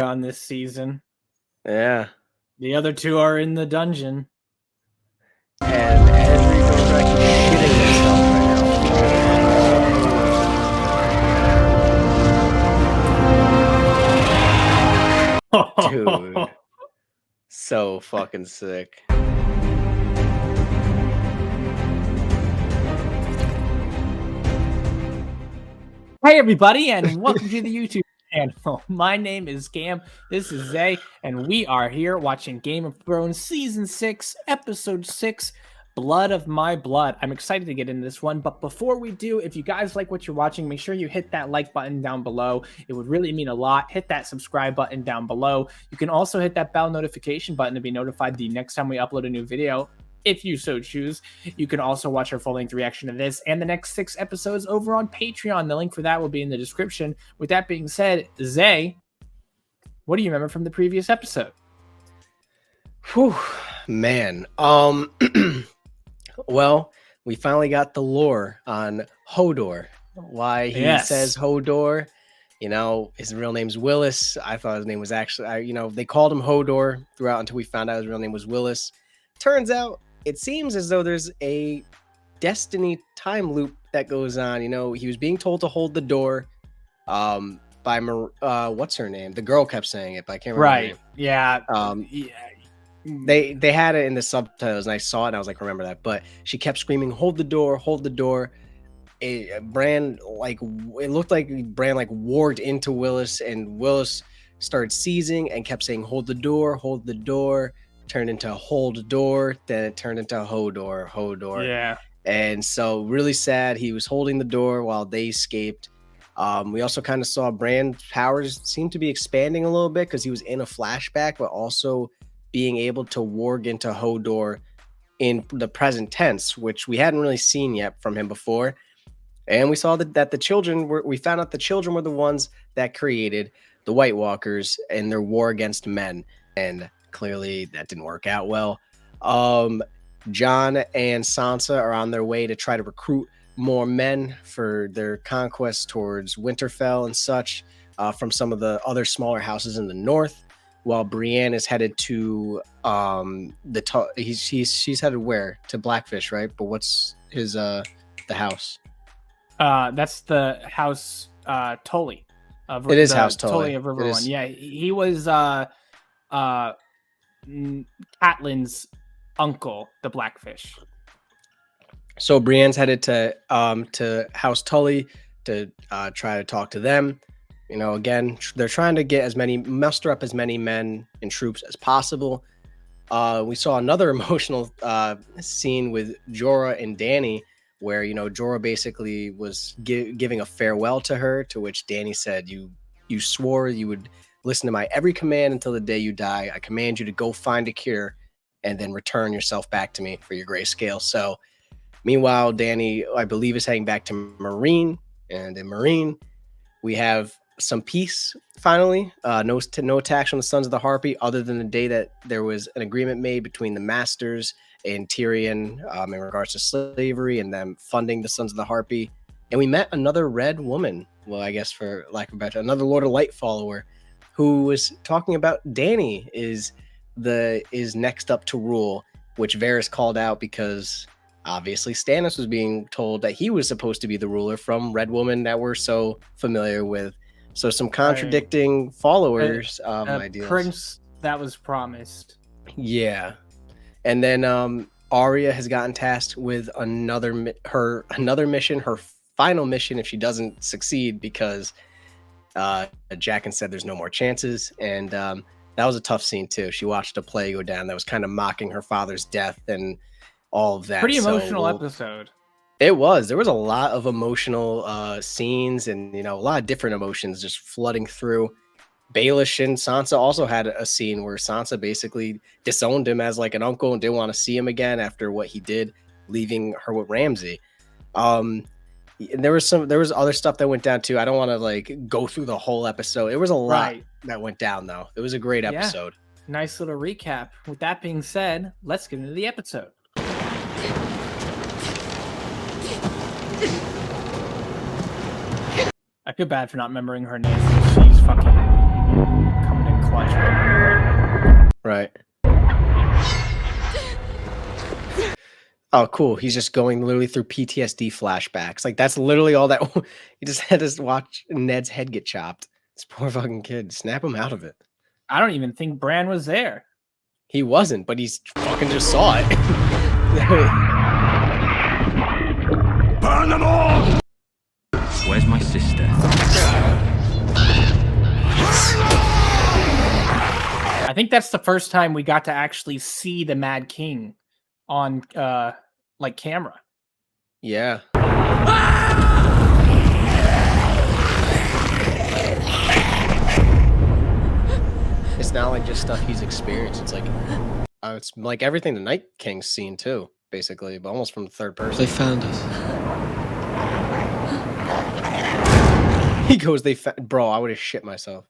on this season. Yeah. The other two are in the dungeon. And every Dothraki shitting themselves right now. Dude. So fucking sick. Hey everybody, and welcome to the YouTube channel. My name is Cam, this is Zay, and we are here watching Game of Thrones Season 6, Episode 6, Blood of My Blood. I'm excited to get into this one, but before we do, if you guys like what you're watching, make sure you hit that like button down below. It would really mean a lot. Hit that subscribe button down below. You can also hit that bell notification button to be notified the next time we upload a new video, if you so choose. You can also watch our full-length reaction to this and the next 6 episodes over on Patreon. The link for that will be in the description. With that being said, Zay, what do you remember from the previous episode? Whew, man. Well, we finally got the lore on Hodor. Why he says Hodor. You know, his real name's Willis. I thought his name was actually, they called him Hodor throughout until we found out his real name was Willis. Turns out, it seems as though there's a destiny time loop that goes on. You know, he was being told to hold the door by what's her name? The girl kept saying it, but I can't remember. Right. Yeah. They had it in the subtitles, and I saw it, and I was like, remember that. But she kept screaming, "Hold the door! Hold the door!" Bran, it looked like Bran warged into Willis, and Willis started seizing and kept saying, "Hold the door! Hold the door!" Turned into hold door, then it turned into Hodor. Yeah. And so really sad. He was holding the door while they escaped. We also kind of saw Bran's powers seem to be expanding a little bit because he was in a flashback, but also being able to warg into Hodor in the present tense, which we hadn't really seen yet from him before. And we saw that the children we found out the children were the ones that created the White Walkers and their war against men. And clearly that didn't work out well. Jon and Sansa are on their way to try to recruit more men for their conquest towards Winterfell and such from some of the other smaller houses in the north, while Brienne is headed to she's headed where? To Blackfish, right? But what's his the house? That's the house Tully. It is House Tully of Riverrun. Yeah, he was Catelyn's uncle, the Blackfish. So Brienne's headed to House Tully to try to talk to them. You know, again, they're trying to muster up as many men and troops as possible. We saw another emotional scene with Jorah and Dany, where Jorah basically was giving a farewell to her, to which Dany said, "You swore you would listen to my every command until the day you die. I command you to go find a cure and then return yourself back to me for your grayscale." So meanwhile, Dany, I believe, is heading back to Marine. And in Marine, we have some peace, finally. No attacks on the Sons of the Harpy, other than the day that there was an agreement made between the Masters and Tyrion in regards to slavery and them funding the Sons of the Harpy. And we met another red woman. Well, I guess for lack of a better, another Lord of Light follower, who was talking about Dany is next up to rule, which Varys called out because obviously Stannis was being told that he was supposed to be the ruler from Red Woman that we're so familiar with. So some contradicting followers ideas. Prince that was promised. Yeah. And then Arya has gotten tasked with another mission, her final mission if she doesn't succeed, because Jaqen said there's no more chances. And that was a tough scene too. She watched a play go down that was kind of mocking her father's death and all of that. Pretty emotional episode. It was. There was a lot of emotional scenes and a lot of different emotions just flooding through. Baelish and Sansa also had a scene where Sansa basically disowned him as like an uncle and didn't want to see him again after what he did, leaving her with Ramsay. There was other stuff that went down too. I don't want to go through the whole episode. It was a lot that went down though. It was a great episode. Nice little recap. With that being said, let's get into the episode. I feel bad for not remembering her name. She's fucking coming in clutch moment. Right. Oh, cool. He's just going literally through PTSD flashbacks. Like, that's literally all that. He just had to watch Ned's head get chopped. This poor fucking kid. Snap him out of it. I don't even think Bran was there. He wasn't, but he's fucking just saw it. Burn them all! Where's my sister? I think that's the first time we got to actually see the Mad King on like camera. Yeah. It's not like just stuff he's experienced. It's like everything the Night King's seen too, basically, but almost from the third person. They found us. He goes, bro, I would have shit myself.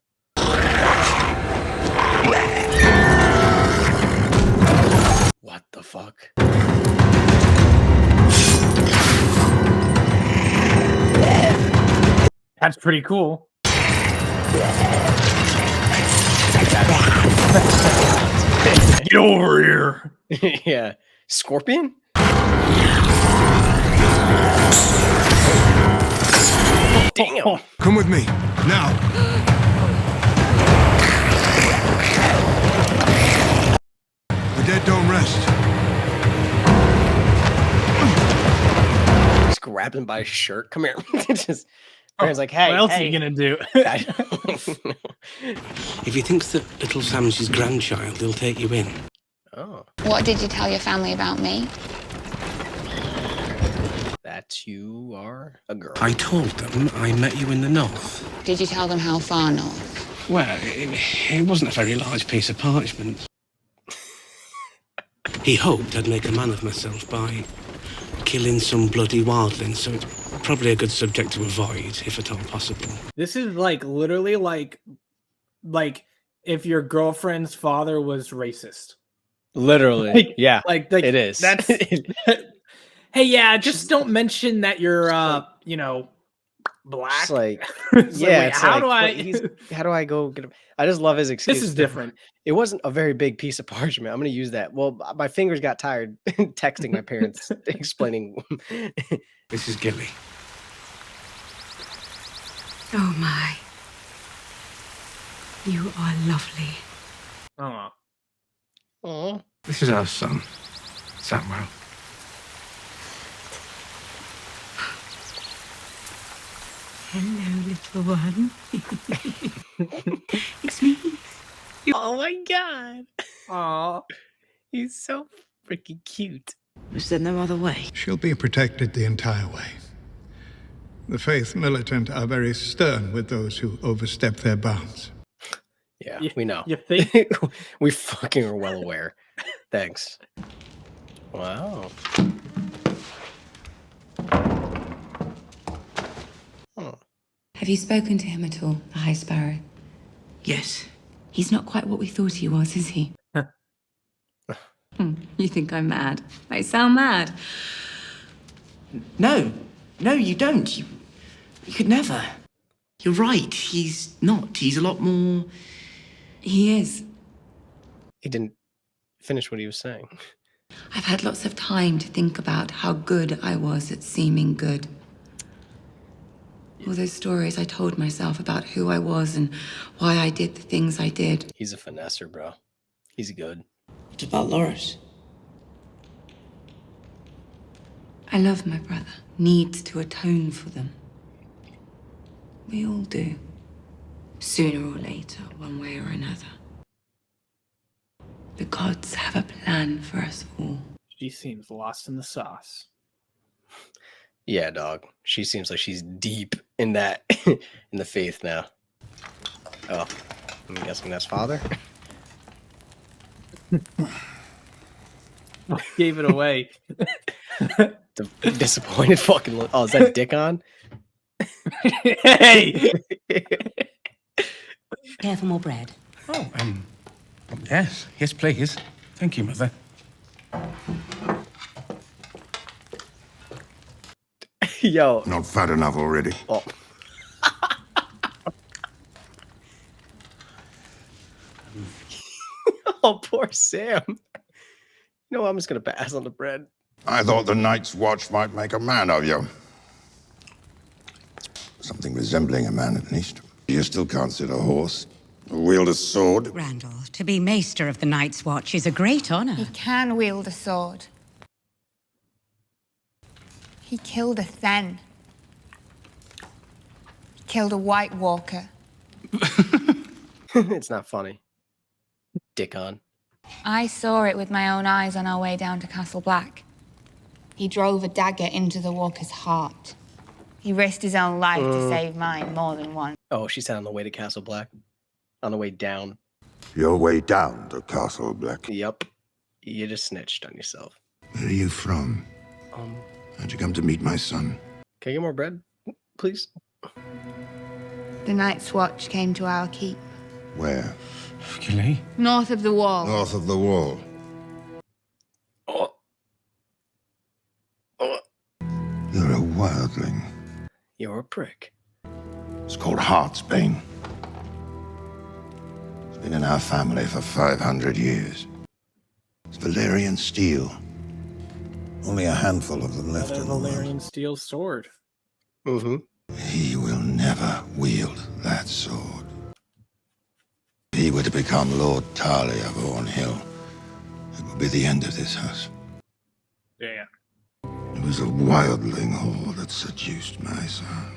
What the fuck? That's pretty cool. Get over here. Yeah. Scorpion? Damn. Come with me, now. The dead don't rest. Just grab him by his shirt. Come here. Just, Aaron's like, hey, what else hey. are you gonna do? If he thinks that little Sam's his grandchild, he'll take you in. Oh. What did you tell your family about me? That you are a girl. I told them I met you in the north. Did you tell them how far north? Well, it wasn't a very large piece of parchment. He hoped I'd make a man of myself by killing some bloody wildling, so it's probably a good subject to avoid, if at all possible. This is like literally like if your girlfriend's father was racist. Literally. Like, yeah. Like it is. That's hey, yeah, just don't mention that you're you know, black. It's like, It's yeah. wait, It's how like, do how do I go get him? I just love his excuse. This is different. It wasn't a very big piece of parchment. I'm going to use that. Well, my fingers got tired texting my parents, explaining. This is Gilly. Oh my. You are lovely. Oh. Oh. This is our son, Samuel. Hello, little one. It's me. Oh my god. Aw. He's so freaking cute. Was there no other way? She'll be protected the entire way. The faith militant are very stern with those who overstep their bounds. Yeah, we know. You think? We fucking are well aware. Thanks. Wow. Have you spoken to him at all, the High Sparrow? Yes. He's not quite what we thought he was, is he? You think I'm mad? I sound mad. No, you don't. You could never. You're right, he's not. He's a lot more... He is. He didn't finish what he was saying. I've had lots of time to think about how good I was at seeming good. All those stories I told myself about who I was and why I did the things I did. He's a finesser, bro. He's good. What about Loris? I love my brother. Needs to atone for them. We all do. Sooner or later, one way or another. The gods have a plan for us all. She seems lost in the sauce. Yeah, dog. She seems like she's deep in that, in the faith now. Oh, I'm guessing that's father. Gave it away. Disappointed fucking look. Oh, is that Dick on? Hey! Care for more bread? Oh, yes, please. Thank you, Mother. Yo. Not fat enough already. Oh. Oh, poor Sam. You know what? I'm just gonna pass on the bread. I thought the Night's Watch might make a man of you. Something resembling a man, at least. You still can't sit a horse, or wield a sword. Randall, to be Maester of the Night's Watch is a great honor. He can wield a sword. He killed a Thenn. He killed a White Walker. It's not funny. Dick on. I saw it with my own eyes on our way down to Castle Black. He drove a dagger into the Walker's heart. He risked his own life to save mine more than once. Oh, she said on the way to Castle Black. On the way down. Your way down to Castle Black. Yep. You just snitched on yourself. Where are you from? How'd you come to meet my son? Can I get more bread, please? The Night's Watch came to our keep. Where? Gilly? North of the wall. North of the wall. Oh. You're a wildling. You're a prick. It's called Heartsbane. It's been in our family for 500 years. It's Valyrian steel. Only a handful of them left in the world. Valyrian steel sword. Mm-hmm. He will never wield that sword. If he were to become Lord Tarly of Ornhill, it would be the end of this house. Yeah. It was a wildling whore that seduced my son.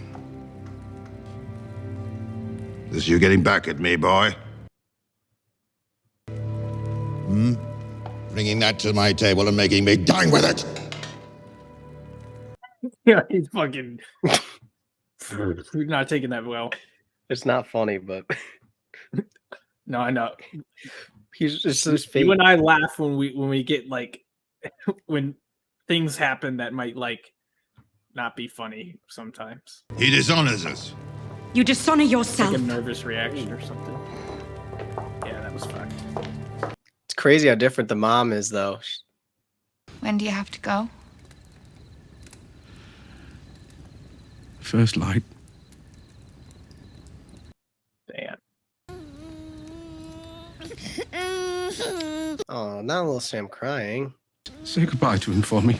This you getting back at me, boy? Bringing that to my table and making me dine with it? Yeah, he's fucking not taking that well. It's not funny, but No, I know. he's just his face. You and I laugh when we get like when things happen that might like not be funny sometimes. He dishonors us. You dishonor Like yourself. a nervous reaction or something. Yeah, that was fun. It's crazy how different the mom is, though. When do you have to go? First light. Damn. Oh, now little Sam crying. Say goodbye to him for me.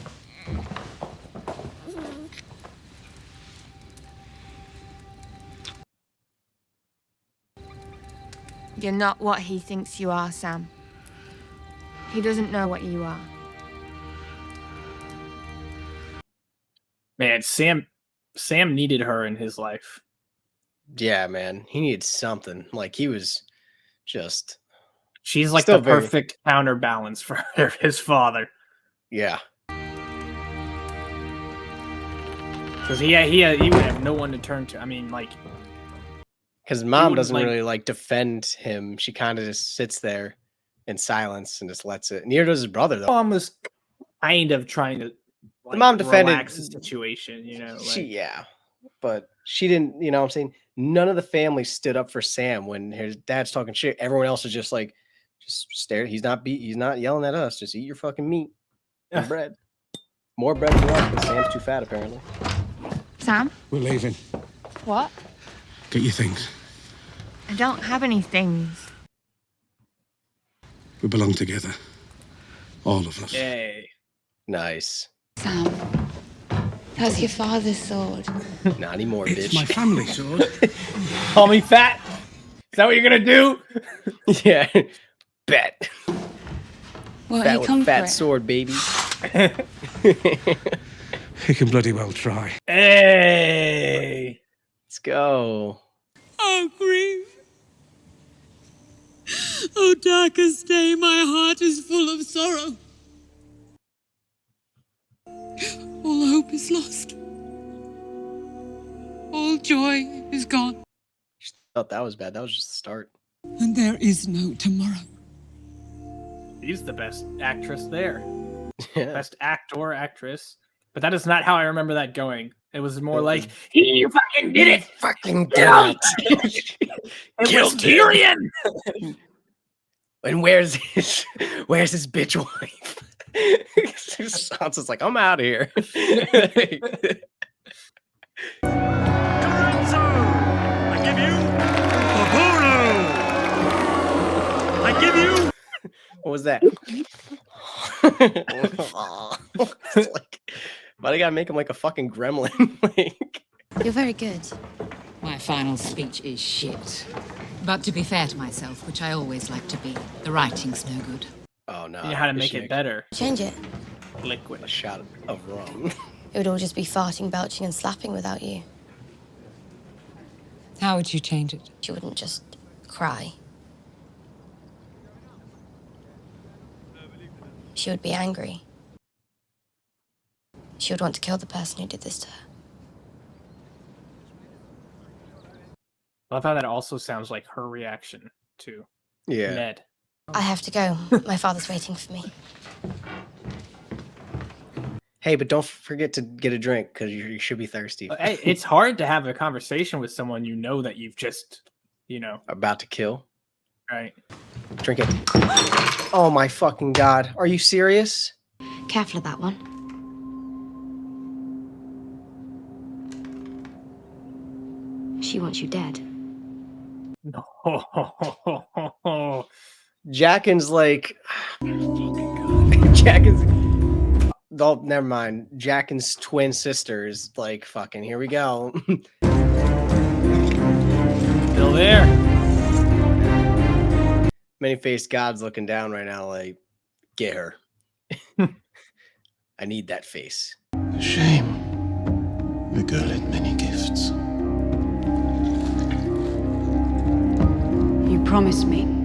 You're not what he thinks you are, Sam. He doesn't know what you are. Man, Sam needed her in his life. Yeah, man. He needed something. Like, he was just... She's like Still the perfect counterbalance for his father. Yeah. Because he would have no one to turn to. I mean, like... Because mom wouldn't, doesn't like- really, like, defend him. She kind of just sits there in silence and just lets it. Neither does his brother, though. Mom was kind of trying to like, mom defended- relax the situation, you know. Like, Yeah. But she didn't, you know what I'm saying? None of the family stood up for Sam when his dad's talking shit. Everyone else is just like, just stare. He's not yelling at us. Just eat your fucking meat and bread. More bread for us, but Sam's too fat, apparently. Sam? We're leaving. What? Get your things. I don't have any things. We belong together. All of us. Yay. Nice. Sam, that's your father's sword. Not anymore, It's bitch. my family sword. Call me fat? Is that what you're gonna do? Yeah. Bet. Won't Fat you with come fat for it? sword, baby. He can bloody well try. Hey. Let's go. Oh, grief. Oh, darkest day, my heart is full of sorrow. All hope is lost. All joy is gone. Thought that was bad. That was just the start. And there is no tomorrow. She's the best actress there. Yeah. Best actor, actress. But that is not how I remember that going. It was more like, he fucking did it! Fucking Yeah. did it. It was Killed Tyrion! And where's his bitch wife? Sansa's like, I'm out of here. I give you What was that? It's like, but I gotta make him like a fucking gremlin. Like, You're very good. My final speech is shit. But to be fair to myself, which I always like to be, the writing's no good. oh no. You know how to make it better. Change it. Liquid. A shot of rum. It would all just be farting, belching, and slapping without you. How would you change it? She wouldn't just cry. She would be angry. She would want to kill the person who did this to her. I love how that also sounds like her reaction to Ned. I have to go. My father's waiting for me. Hey, but don't forget to get a drink because you should be thirsty. Hey, it's hard to have a conversation with someone you know that you've just, about to kill. Right. Drink it. Oh my fucking god. Are you serious? Careful of that one. She wants you dead. No. Jaqen's like... Jaqen's... Oh, never mind. Jaqen's twin sisters, like, fucking, here we go. Still there. Many-faced God's looking down right now, like, get her. I need that face. A shame. The girl had many gifts. You promised me.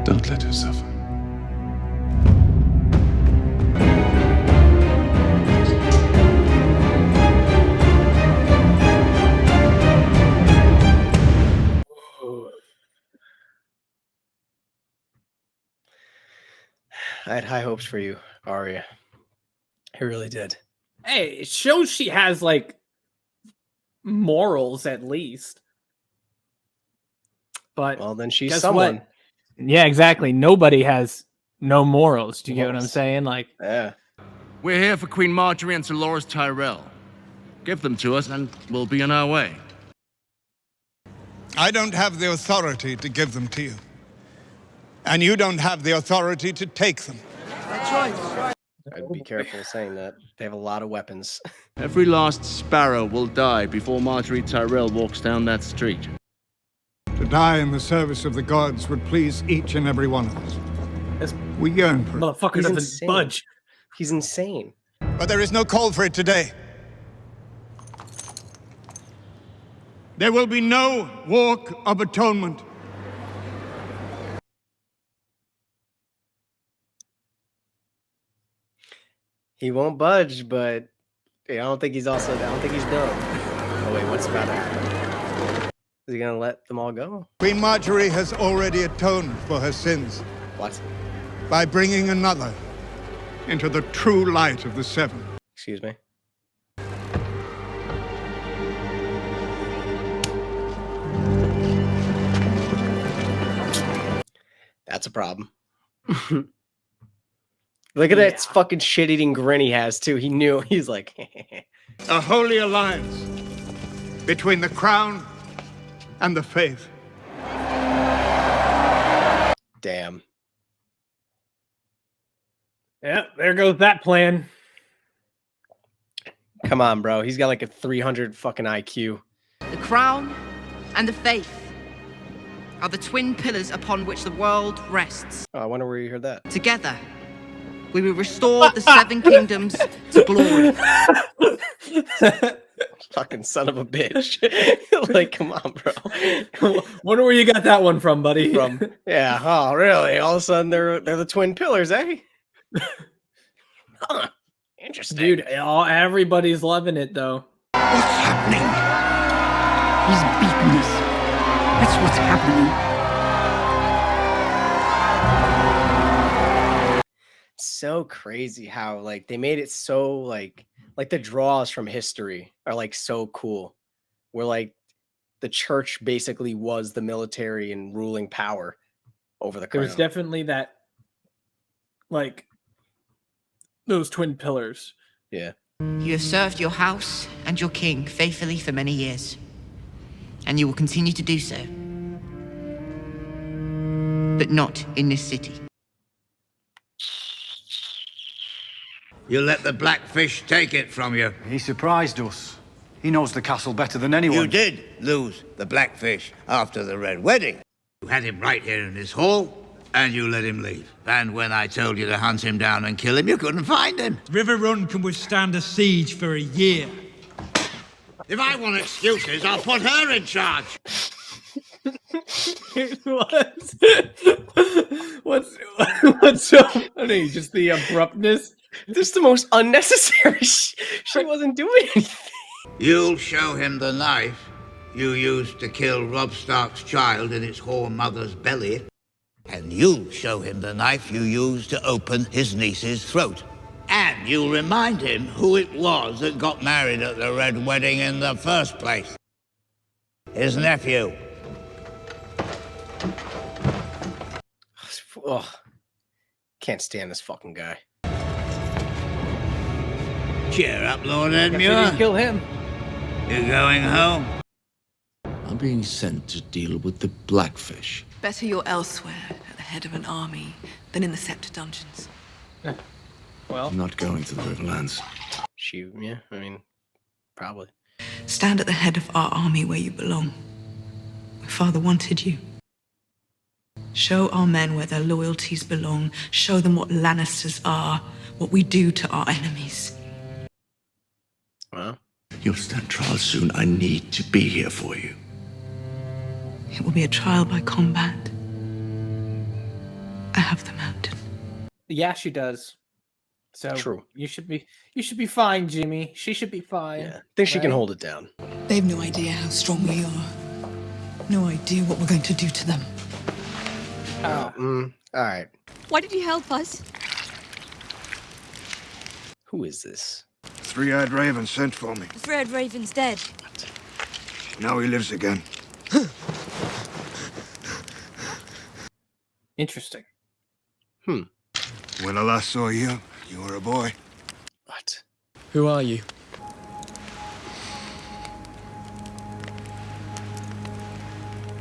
Don't let her suffer. I had high hopes for you, Arya. I really did. Hey, it shows she has, like, morals at least. But well, then she's guess someone. What? Yeah, exactly. Nobody has no morals. Do you get what I'm saying? Like, yeah. We're here for Queen Marjorie and Sir Loras Tyrell. Give them to us and we'll be on our way. I don't have the authority to give them to you. And you don't have the authority to take them. That's right. I'd be careful saying that. They have a lot of weapons. Every last sparrow will die before Marjorie Tyrell walks down that street. To die in the service of the gods would please each and every one of us. We yearn for it. Motherfucker doesn't budge. He's insane. But there is no call for it today. There will be no walk of atonement. He won't budge, but I don't think he's dumb. Oh wait, what's about to happen? Is he gonna let them all go? Queen Marjorie has already atoned for her sins. What? By bringing another into the true light of the Seven. Excuse me. That's a problem. Look at that fucking shit-eating grin he has, too. He knew. He's like... A holy alliance between the crown and the faith. Damn. Yeah, there goes that plan. Come on, bro. He's got like a 300 fucking IQ. The crown and the faith are the twin pillars upon which the world rests. Oh, I wonder where you heard that. Together, we will restore the Seven Kingdoms to glory. Fucking son of a bitch. Like, come on, bro. Wonder where you got that one from, buddy. Yeah, oh, really? All of a sudden, they're the twin pillars, eh? Huh. Interesting. Dude, everybody's loving it, though. What's happening? He's beaten us. That's what's happening. So crazy how, like, they made it so, like the draws from history are, like, so cool. Where, like, the church basically was the military and ruling power over the crown. There's definitely that, like, those twin pillars. Yeah. You have served your house and your king faithfully for many years. And you will continue to do so. But not in this city. You let the Blackfish take it from you. He surprised us. He knows the castle better than anyone. You did lose the Blackfish after the Red Wedding. You had him right here in this hall, and you let him leave. And when I told you to hunt him down and kill him, you couldn't find him. River Run can withstand a siege for a year. If I want excuses, I'll put her in charge. What's so funny? Just the abruptness. This is the most unnecessary. She wasn't doing anything. You'll show him the knife you used to kill Robb Stark's child in its whore mother's belly. And you'll show him the knife you used to open his niece's throat. And you'll remind him who it was that got married at the Red Wedding in the first place. His nephew. Oh, can't stand this fucking guy. Cheer up, Lord Didn't Edmure. kill him. You're going home? I'm being sent to deal with the Blackfish. Better you're elsewhere at the head of an army than in the Scepter dungeons. Well, I'm not going to the Riverlands. Yeah, I mean, probably. Stand at the head of our army where you belong. My father wanted you. Show our men where their loyalties belong. Show them what Lannisters are, what we do to our enemies. Well, You'll stand trial soon. I need to be here for you. It will be a trial by combat. I have the mountain. yeah, she does. So True. You should be fine, Jimmy. She should be fine. Yeah, I think she can hold it down. They've no idea how strong we are. No idea what we're going to do to them. All right. Why did you help us? Who is this? Three-eyed raven sent for me. The Thread Raven's dead. Now he lives again. Interesting. When I last saw you, you were a boy. What? Who are you?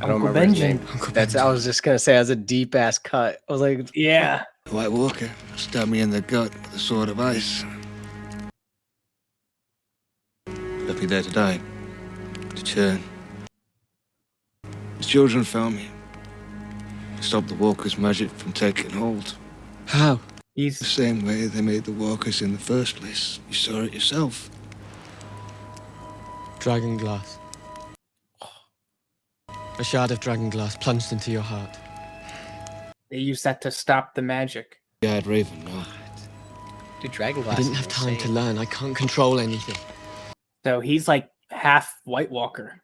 I don't Uncle remember his Benjen. name. I was just gonna say, that's a deep ass cut. I was like, yeah. The White Walker stabbed me in the gut with a sword of ice. Left me there to die. To churn. His children found me. Stopped the Walker's magic from taking hold. How? The same way they made the Walkers in the first place. You saw it yourself. Dragon glass. A shard of dragon glass plunged into your heart. They use that to stop the magic. Yeah, I'd Raven, no. dude, dragon I glass. didn't is have time to insane. learn. I can't control anything. So he's like half White Walker.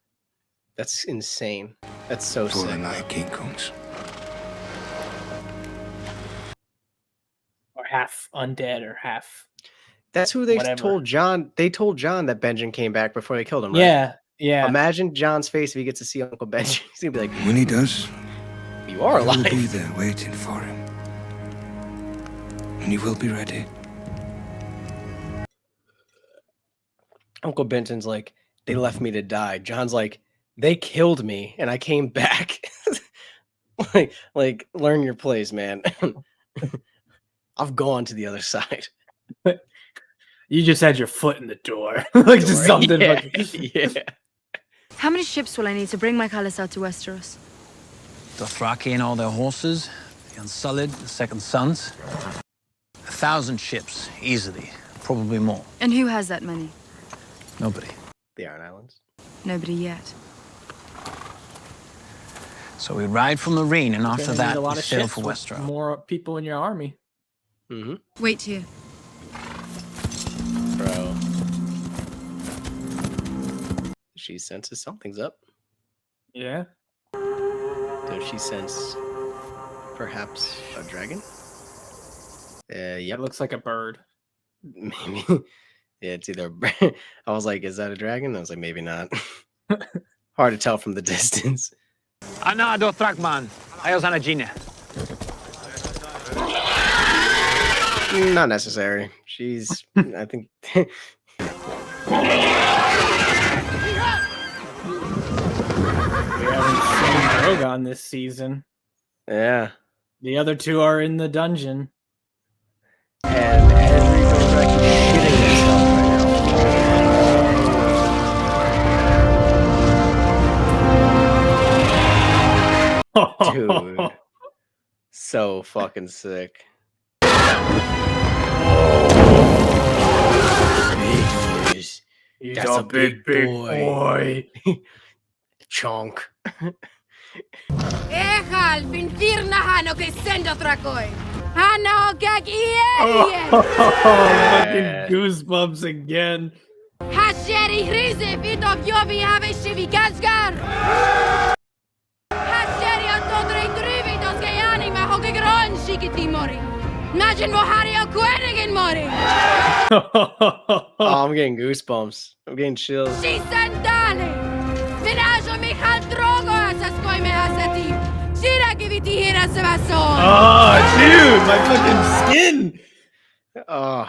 That's insane. That's so For the sick. Night King comes. Or half undead or half. That's who they whatever. told John. They told John that Benjen came back before they killed him, right? Yeah, yeah. Imagine John's face if he gets to see Uncle Benjen. He's gonna be like, When he does, you are I will be alive. there waiting for him. And you will be ready. Uncle Benjen's like, they left me to die. John's like, they killed me and I came back. like, learn your place, man. I've gone to the other side. You just had your foot in the door. Like just something. Yeah, Like, yeah. How many ships will I need to bring my Khalisar to Westeros? Dothraki and all their horses, the Unsullied, the Second Sons. 1,000 ships, easily. Probably more. And who has that many? Nobody. The Iron Islands. Nobody yet. So we ride from Marine, and after gonna need that, a lot we of sail ships for with Westeros. More people in your army. Mm-hmm. Wait here. Bro. She senses something's up. Yeah. Does she sense perhaps a dragon? Yep. It looks like a bird. Maybe. Yeah, it's either. I was like, is that a dragon? I was like, maybe not. Hard to tell from the distance. Ana Dothrakman, Ayosana Gina. Not necessary. She's, I think. haven't seen Drogon this season. Yeah. The other two are in the dungeon. And every Dothraki shitting themselves right now. Dude. So fucking sick. He's That's a a big boy. Chonk. Ehal fin firnahan o sendo trakoi. Hano gag Fucking goosebumps again. Hasheri hrize vitov yovi have shivi gansgar. Hasheri antodre druvidos gayani ma hogegron shikiti mori. Imagine Mohario Quenigin mori. Oh, I'm getting goosebumps. I'm getting chills. She sandale. Vinajo Michal Drogo asaskoi me hasati. Shira giviti hira sevason. Oh, dude, my fucking skin. Oh.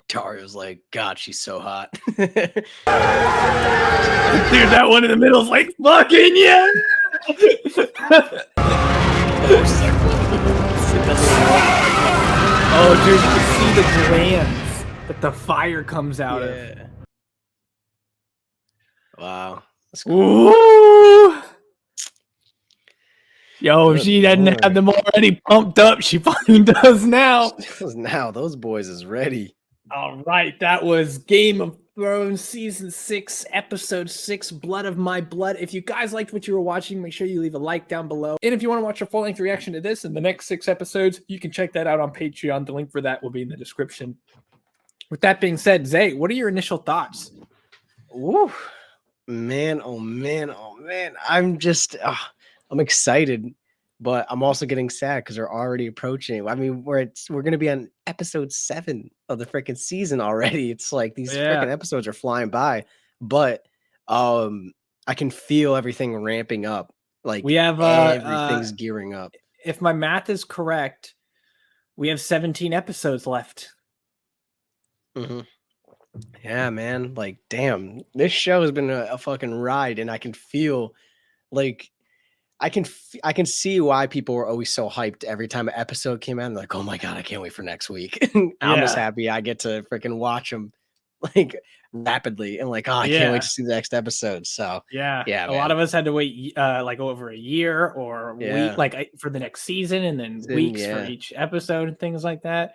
Tario's like, God, she's so hot. Dude, that one in the middle is like, fucking yeah. Oh, dude, you can see the glands that the fire comes out of. Wow. Ooh. Yo, if she didn't have them already pumped up, she fucking does now. Now, those boys is ready. All right, that was Game of Thrones Season 6, Episode 6, Blood of My Blood. If you guys liked what you were watching, make sure you leave a like down below. And if you want to watch a full-length reaction to this and the next 6 episodes, you can check that out on Patreon. The link for that will be in the description. With that being said, Zay, what are your initial thoughts? Ooh, man, oh man, oh man. I'm just, I'm excited. But I'm also getting sad because they're already approaching. I mean, we're going to be on episode 7 of the freaking season already. It's like these freaking episodes are flying by. But I can feel everything ramping up. Like we have everything's gearing up. If my math is correct, we have 17 episodes left. Mm-hmm. Yeah, man. Like, damn, this show has been a fucking ride, and I can feel like. I can see why people were always so hyped every time an episode came out. And like, oh my God, I can't wait for next week. I'm just happy I get to freaking watch them like rapidly and like, oh, I can't wait to see the next episode. So yeah, a man. lot of us had to wait like over a year or a week, like for the next season, and then weeks for each episode and things like that.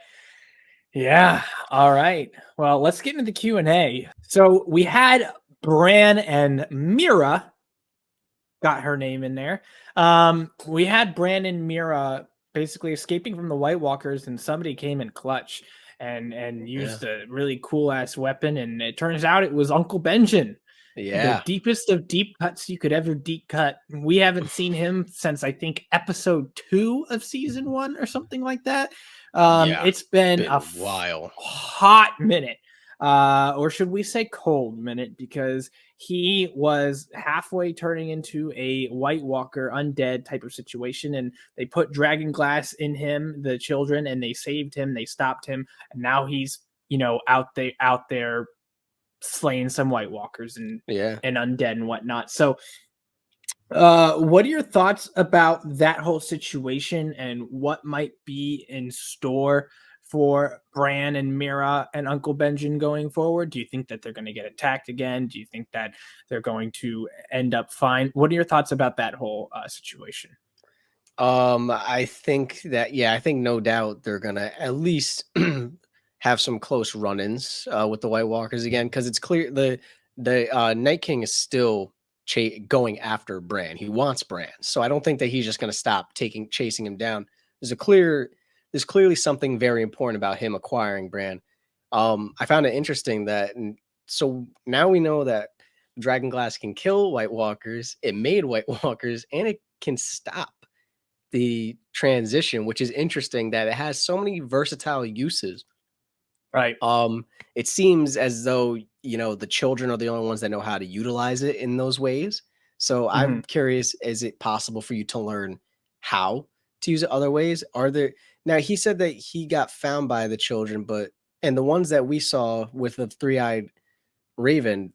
Yeah. All right. Well, let's get into the Q&A. So we had Bran and Mira. Got her name in there. We had Bran and Mira basically escaping from the White Walkers, and somebody came in clutch and used a really cool ass weapon, and it turns out it was Uncle Benjen. Yeah, the deepest of deep cuts you could ever deep cut. We haven't seen him since I think episode 2 of season 1 or something like that. It's been a while, hot minute. Or should we say cold minute, because he was halfway turning into a White Walker undead type of situation, and they put dragon glass in him, the children, and they saved him, they stopped him, and now he's, out there slaying some White Walkers and undead and whatnot. So what are your thoughts about that whole situation and what might be in store for Bran and Mira and Uncle Benjen going forward? Do you think that they're going to get attacked again? Do you think that they're going to end up fine? What are your thoughts about that whole situation? I think that, I think no doubt they're going to at least have some close run-ins with the White Walkers again, because it's clear the Night King is still going after Bran. He wants Bran. So I don't think that he's just going to stop chasing him down. There's clearly something very important about him acquiring Bran. I found it interesting that, so now we know that Dragonglass can kill White Walkers, it made White Walkers, and it can stop the transition, which is interesting that it has so many versatile uses. Right. It seems as though, the children are the only ones that know how to utilize it in those ways. So I'm curious, is it possible for you to learn how to use it other ways? Now he said that he got found by the children, and the ones that we saw with the three-eyed raven,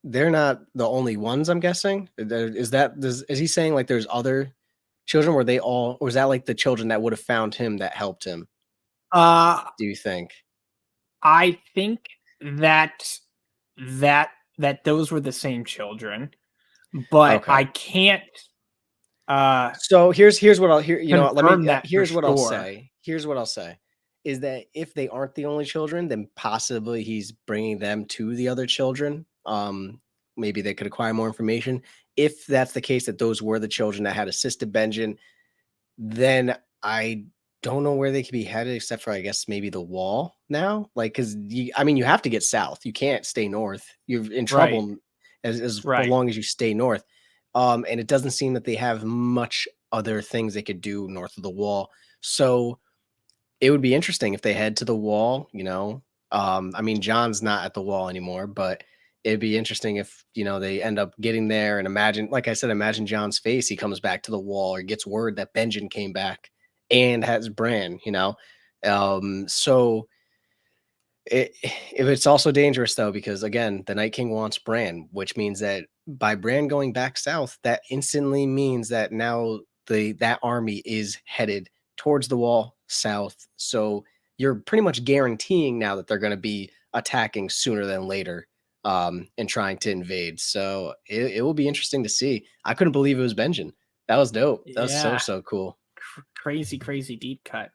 they're not the only ones, I'm guessing. Is he saying like there's other children? Were they all, or was that like the children that would have found him that helped him? Do you think? I think that those were the same children, but Okay. I can't. So here's what I'll hear. You know, here's what I'll sure. say. Here's what I'll say is that if they aren't the only children, then possibly he's bringing them to the other children. Maybe they could acquire more information. If that's the case, that those were the children that had assisted Benjen, then I don't know where they could be headed, except for I guess maybe the wall now. Like, because you have to get south. You can't stay north. You're in trouble as long as you stay north. And it doesn't seem that they have much other things they could do north of the wall. So it would be interesting if they head to the wall, you know. I mean, John's not at the wall anymore, but it'd be interesting if, you know, they end up getting there and imagine John's face. He comes back to the wall or gets word that Benjen came back and has Bran, you know. So it's also dangerous though, because again, the Night King wants Bran, which means that by Bran going back south, that instantly means that now that army is headed towards the wall south. So you're pretty much guaranteeing now that they're going to be attacking sooner than later, and trying to invade. So it will be interesting to see. I couldn't believe it was Benjen. That was dope. That was so cool. Crazy deep cut.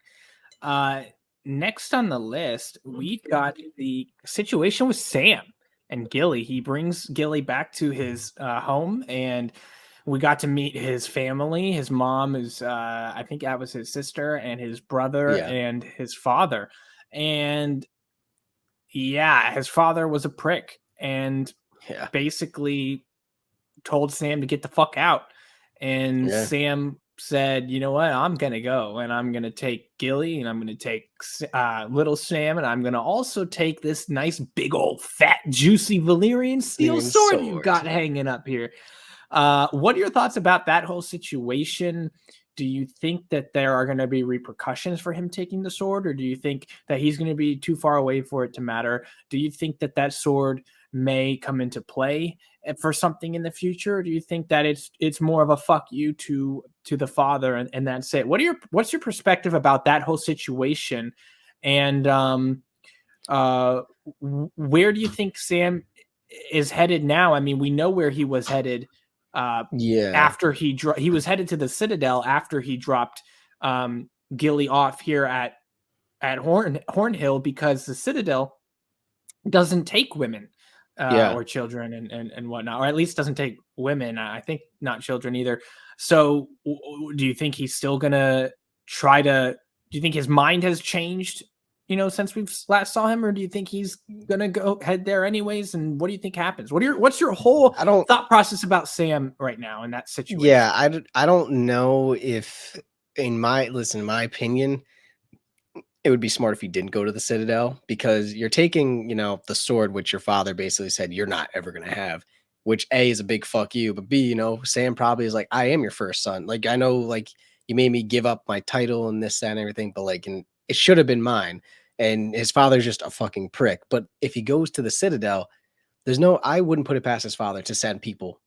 Next on the list, we've got the situation with Sam and Gilly. He brings Gilly back to his home, and we got to meet his family. His mom is, I think that was his sister, and his brother and his father. And yeah, his father was a prick and basically told Sam to get the fuck out. And Sam said, you know what, I'm going to go and I'm going to take Gilly and I'm going to take little Sam and I'm going to also take this nice big old fat juicy Valyrian steel sword you've got hanging up here. What are your thoughts about that whole situation? Do you think that there are going to be repercussions for him taking the sword, or do you think that he's going to be too far away for it to matter? Do you think that that sword may come into play for something in the future? Or do you think that it's more of a fuck you to the father and that's it? What's your perspective about that whole situation? And where do you think Sam is headed now? I mean, we know where he was headed. After he was headed to the Citadel after he dropped Gilly off here at Hornhill, because the Citadel doesn't take women or children and whatnot, or at least doesn't take women. I think not children either. So do you think he's still gonna try to? Do you think his mind has changed? You know, since we've last saw him, or do you think he's gonna go head there anyways? And what do you think happens? What's your whole thought process about Sam right now in that situation? Yeah, I don't know if, in my opinion, it would be smart if he didn't go to the Citadel, because you're taking, you know, the sword which your father basically said you're not ever gonna have, which A is a big fuck you, but B, you know, Sam probably is like, I am your first son. Like, I know, like, you made me give up my title and this, that, and everything, but like, and it should have been mine. And his father's just a fucking prick. But if he goes to the Citadel, I wouldn't put it past his father to send people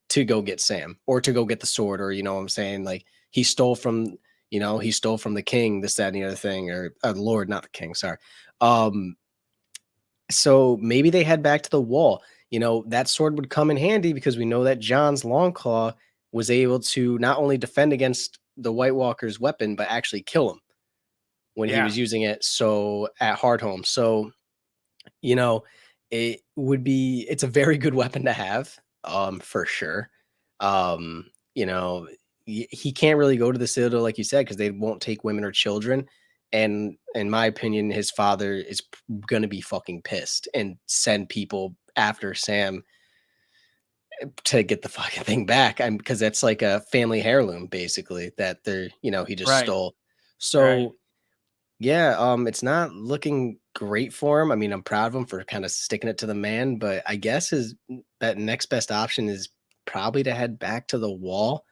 to go get Sam or to go get the sword, or, you know what I'm saying? Like, he stole from the king, this, that, and the other thing, or the Lord, not the king. Sorry. So maybe they head back to the wall. You know, that sword would come in handy because we know that Jon's Longclaw was able to not only defend against the White Walker's weapon, but actually kill him when he was using it. So at Hardhome. So, you know, it's a very good weapon to have, for sure. You know, he can't really go to the Citadel, like you said, because they won't take women or children. And in my opinion, his father is going to be fucking pissed and send people after Sam to get the fucking thing back. Because that's like a family heirloom, basically, that he just stole. So it's not looking great for him. I mean, I'm proud of him for kind of sticking it to the man, but I guess that next best option is probably to head back to the wall.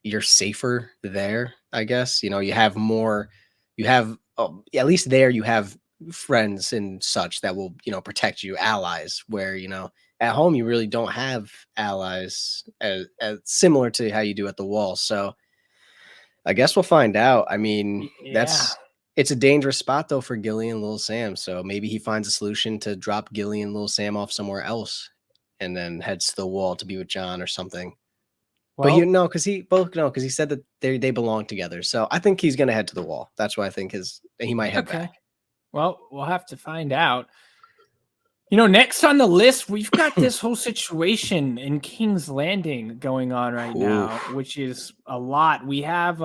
you're safer there, I guess. You know, you have more, you have at least there you have friends and such that will, you know, protect you, allies, where, you know, at home you really don't have allies as similar to how you do at the wall. So I guess we'll find out. I mean, Yeah. it's a dangerous spot though for Gilly and Little Sam. So maybe he finds a solution to drop Gilly and Little Sam off somewhere else and then heads to the wall to be with John or something. But you Well, know, because he said that they belong together. So I think he's gonna head to the wall. That's why I think he might head back. Well, we'll have to find out. You know, next on the list, we've got this whole situation in King's Landing going on right now, which is a lot. We have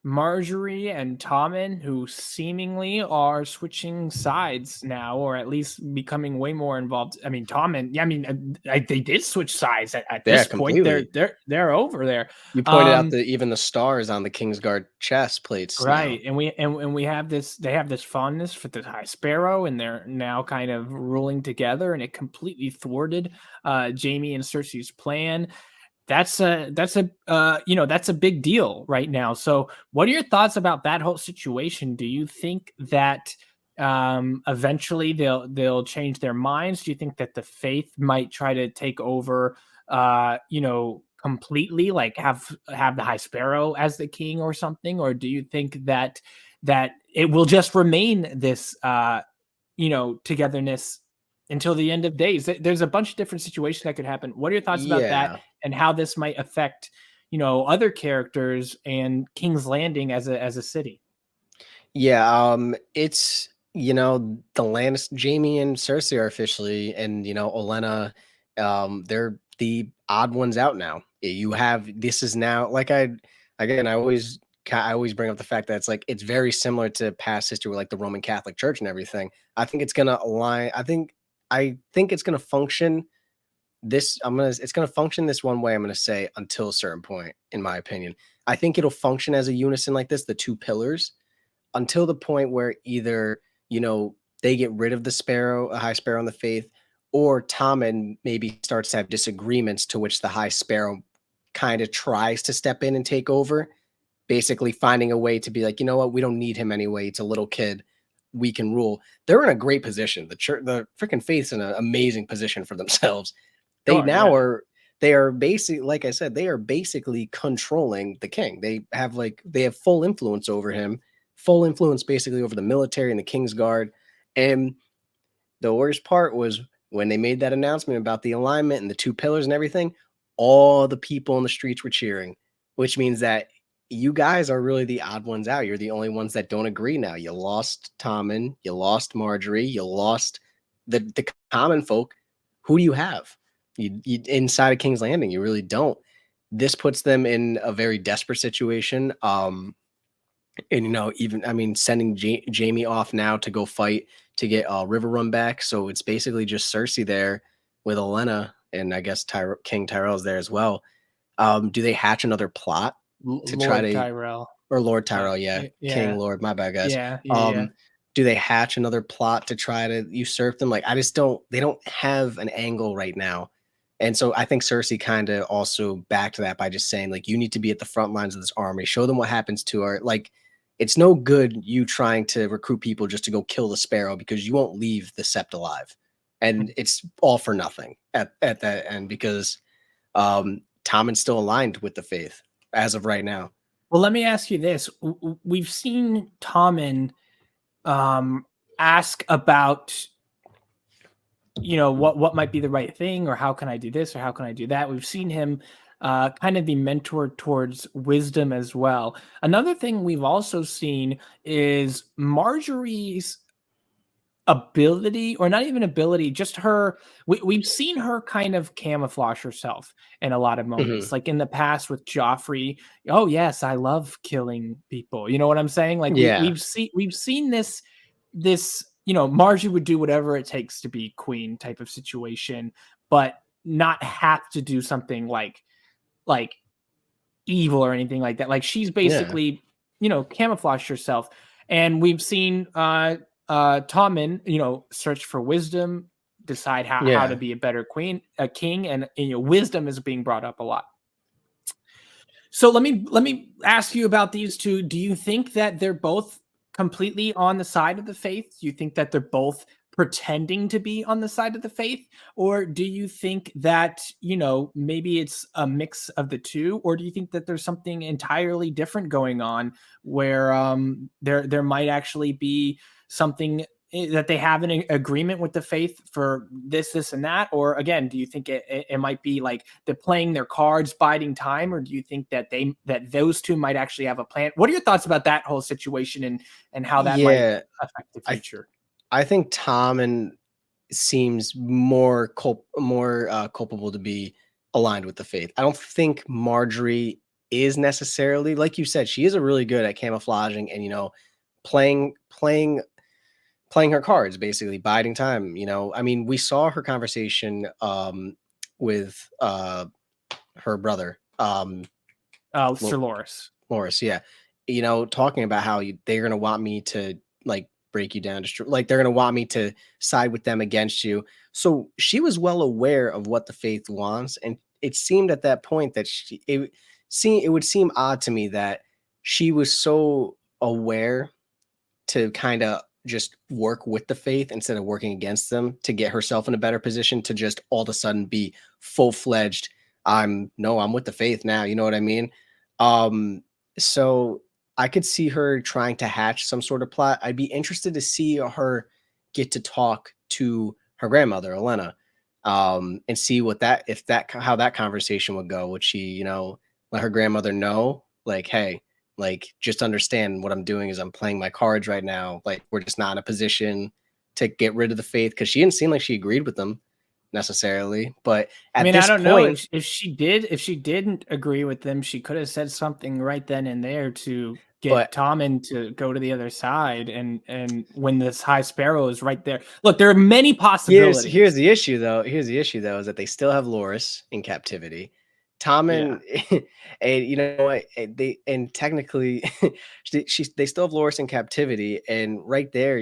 Marjorie and Tommen, who seemingly are switching sides now, or at least becoming way more involved. I mean, Tommen, yeah, I mean, they did switch sides at this point. Completely. They're over there. You pointed out that even the stars on the Kingsguard chest plates, right? now. And we have this. They have this fondness for the High Sparrow, and they're now kind of ruling together, and it completely thwarted Jamie and Cersei's plan. That's a big deal right now. So what are your thoughts about that whole situation? Do you think that eventually they'll change their minds? Do you think that the faith might try to take over completely, like have the High Sparrow as the king or something? Or do you think that it will just remain this togetherness until the end of days? There's a bunch of different situations that could happen. What are your thoughts about that, and how this might affect, other characters and King's Landing as a city? Yeah, it's the Lannister, Jamie and Cersei are officially, and Olenna, they're the odd ones out now. This is now, like, I always bring up the fact that it's very similar to past history with like the Roman Catholic Church and everything. I think it's gonna align. I think it's gonna function. It's gonna function this one way. I'm gonna say until a certain point, in my opinion. I think it'll function as a unison like this, the two pillars, until the point where either they get rid of the Sparrow, a High Sparrow in the faith, or Tommen maybe starts to have disagreements, to which the High Sparrow kind of tries to step in and take over, basically finding a way to be like, you know what, we don't need him anyway. It's a little kid. We can rule. They're in a great position. The church, the freaking faith's in an amazing position for themselves. They are basically, like I said, they are basically controlling the king. They have full influence over him, full influence basically over the military and the Kingsguard. And the worst part was when they made that announcement about the alignment and the two pillars and everything, all the people in the streets were cheering, which means that you guys are really the odd ones out. You're the only ones that don't agree now. You lost Tommen, you lost Marjorie, you lost the common folk. Who do you have? You inside of King's Landing, you really don't. This puts them in a very desperate situation. And sending Jamie off now to go fight to get River Run back. So it's basically just Cersei there with Olenna, and I guess King Tyrell's there as well. Do they hatch another plot to Lord Tyrell? Or Lord Tyrell? Yeah. King Lord. My bad, guys. Yeah. Do they hatch another plot to try to usurp them? Like, they don't have an angle right now. And so I think Cersei kind of also backed that by just saying, like, you need to be at the front lines of this army. Show them what happens to our, like, it's no good you trying to recruit people just to go kill the Sparrow, because you won't leave the Sept alive. And it's all for nothing at that end, because Tommen's still aligned with the faith as of right now. Well, let me ask you this. We've seen Tommen ask about, what might be the right thing, or how can I do this, or how can I do that? We've seen him kind of be mentored towards wisdom as well. Another thing we've also seen is Marjorie's ability, or not even ability, just her. We've seen her kind of camouflage herself in a lot of moments, like in the past with Joffrey. Oh yes, I love killing people. You know what I'm saying? Like we've seen this. Marjorie would do whatever it takes to be queen type of situation, but not have to do something like evil or anything like that. Like, she's basically, camouflaged herself. And we've seen Tommen, search for wisdom, decide how to be a better king, and wisdom is being brought up a lot. So let me ask you about these two. Do you think that they're both completely on the side of the faith? Do you think that they're both pretending to be on the side of the faith? Or do you think that, maybe it's a mix of the two? Or do you think that there's something entirely different going on where there might actually be something that they have an agreement with the faith for this, and that? Or again, do you think it might be like they're playing their cards, biding time? Or do you think that those two might actually have a plan? What are your thoughts about that whole situation and how that might Yeah, affect the future? I think Tommen seems more culpable to be aligned with the faith. I don't think Marjorie is necessarily, like you said, she is a really good at camouflaging and playing her cards, basically biding time. I mean, we saw her conversation with her brother, Sir Loras. Loras, yeah. Talking about how they're gonna want me to like break you down, like they're gonna want me to side with them against you. So she was well aware of what the faith wants, and it seemed at that point that it would seem odd to me that she was so aware to kind of just work with the faith instead of working against them to get herself in a better position to just all of a sudden be full-fledged. I'm with the faith now. You know what I mean? So I could see her trying to hatch some sort of plot. I'd be interested to see her get to talk to her grandmother, Elena, and see how that conversation would go. Would she, let her grandmother know, like, hey, like, just understand what I'm doing is I'm playing my cards right now. Like, we're just not in a position to get rid of the faith, because she didn't seem like she agreed with them necessarily. But at this I don't point, know if she didn't agree with them, she could have said something right then and there to get Tommen to go to the other side. And when this High Sparrow is right there, look, there are many possibilities. Here's the issue though. Is that they still have Loras in captivity. Tommen, and technically they still have Loras in captivity, and right there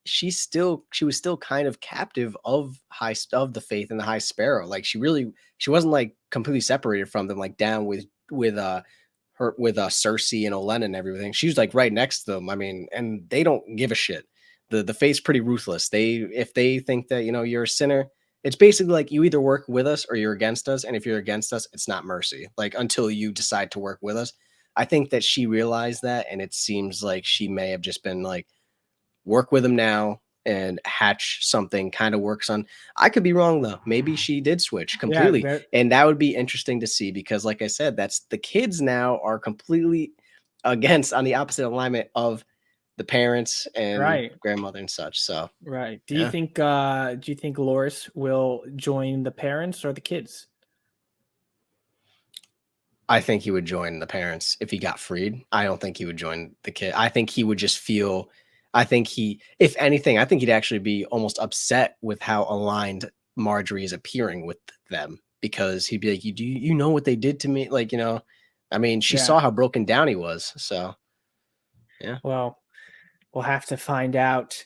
she was still kind of captive of the faith and the High Sparrow. Like she wasn't like completely separated from them, like down with Cersei and Olenna and everything. She was like right next to them. I mean, and they don't give a shit. The faith's pretty ruthless. If they think that you're a sinner, it's basically like you either work with us or you're against us. And if you're against us, it's not mercy, like until you decide to work with us. I think that she realized that, and it seems like she may have just been like, work with him now and hatch something kind of works on. I could be wrong though. Maybe she did switch completely. And that would be interesting to see, because like I said, that's the kids now are completely against, on the opposite alignment of the parents and grandmother and such. So do you think Loras will join the parents or the kids? I think he would join the parents if he got freed. I don't think he would join the kid. I think he would just feel, if anything, I think he'd actually be almost upset with how aligned Marjorie is appearing with them, because he'd be like, you know what they did to me? Like, I mean, she saw how broken down he was. So yeah. Well, we'll have to find out.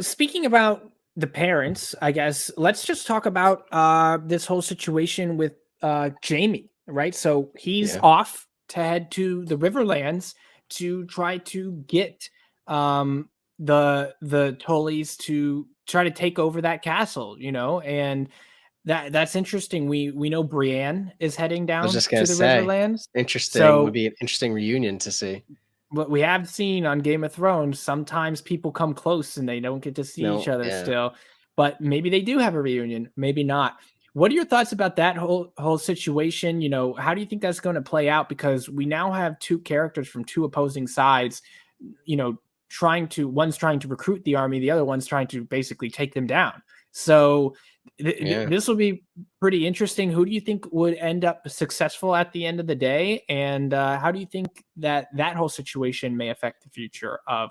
Speaking about the parents, I guess let's just talk about this whole situation with Jamie, right? So he's off to head to the Riverlands to try to get the Tullys to try to take over that castle, and that's interesting. We know Brienne is heading down to the Riverlands. Interesting. So, would be an interesting reunion to see. What we have seen on Game of Thrones, sometimes people come close and they don't get to see each other still. But maybe they do have a reunion, maybe not. What are your thoughts about that whole situation? How do you think that's going to play out? Because we now have two characters from two opposing sides, one's trying to recruit the army, the other one's trying to basically take them down. So this will be pretty interesting. Who do you think would end up successful at the end of the day? And how do you think that whole situation may affect the future of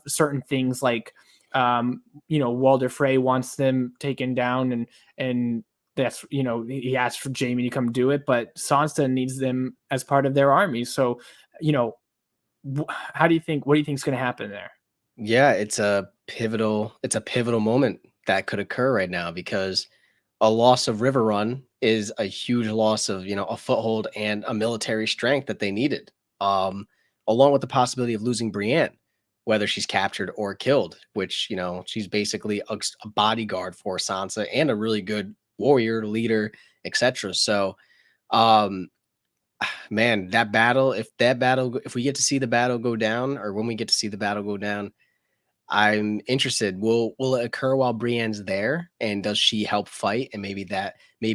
certain things, like, Walder Frey wants them taken down, and that's, he asked for Jamie to come do it, but Sansa needs them as part of their army. So, what do you think is going to happen there? Yeah, it's a pivotal moment that could occur right now, because a loss of Riverrun is a huge loss of, a foothold and a military strength that they needed. Along with the possibility of losing Brienne, whether she's captured or killed, which, she's basically a bodyguard for Sansa and a really good warrior, leader, etc. So, man, if we get to see the battle go down, or when we get to see the battle go down, I'm interested. Will it occur while Brienne's there? And does she help fight? And maybe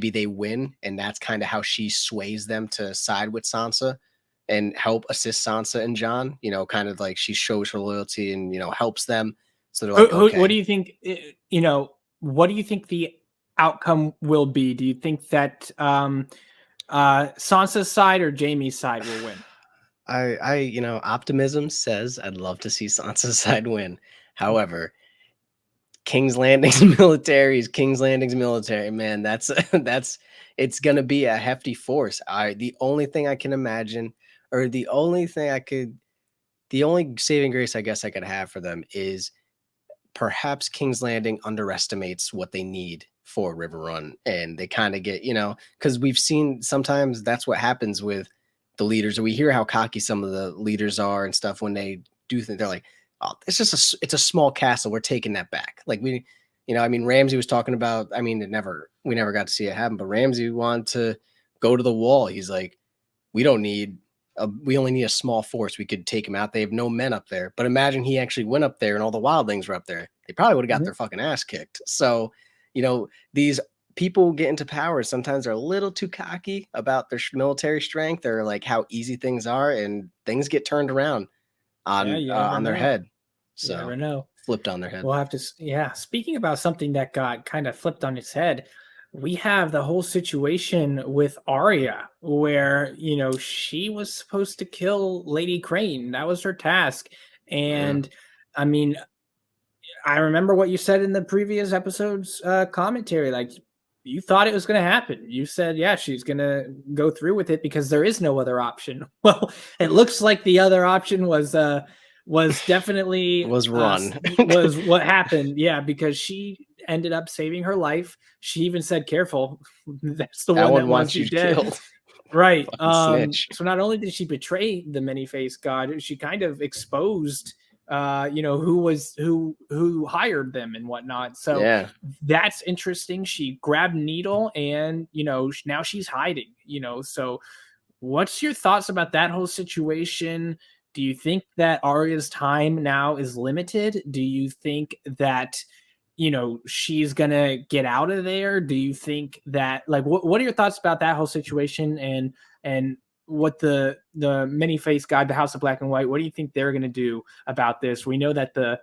they win, and that's kind of how she sways them to side with Sansa and help assist Sansa and Jon. Kind of like she shows her loyalty and helps them. So they're like, okay. What do you think? What do you think the outcome will be? Do you think that Sansa's side or Jamie's side will win? Optimism says I'd love to see Sansa's side win. However, King's Landing's military is King's Landing's military, man. That's it's gonna be a hefty force. The only thing I can imagine, or the only saving grace I guess I could have for them is perhaps King's Landing underestimates what they need for River Run, and they kind of get, because we've seen sometimes that's what happens with the leaders, and we hear how cocky some of the leaders are and stuff when they do think they're like, oh, it's a small castle, we're taking that back. Like Ramsay was talking about, we never got to see it happen, but Ramsay wanted to go to the wall. He's like, we only need a small force. We could take him out. They have no men up there. But imagine he actually went up there and all the wildlings were up there. They probably would have got their fucking ass kicked. So, these people get into power. Sometimes they're a little too cocky about their military strength or like how easy things are, and things get turned around on their head. So you never know. Flipped on their head. We'll have to, Speaking about something that got kind of flipped on its head, we have the whole situation with Arya, where she was supposed to kill Lady Crane. That was her task, and I remember what you said in the previous episode's commentary. Like, you thought it was going to happen. You said, yeah, she's going to go through with it because there is no other option. Well, it looks like the other option was definitely was run. Was what happened. Yeah, because she ended up saving her life. She even said, "Careful, that's the one that wants you dead." Killed. Right. So not only did she betray the many-faced god, she kind of exposed who hired them and whatnot. So that's interesting. She grabbed Needle and now she's hiding. So what's your thoughts about that whole situation? Do you think that Arya's time now is limited? Do you think that she's gonna get out of there? Do you think that, like, what are your thoughts about that whole situation and what the many-faced god, the House of Black and White, what do you think they're gonna do about this? We know that the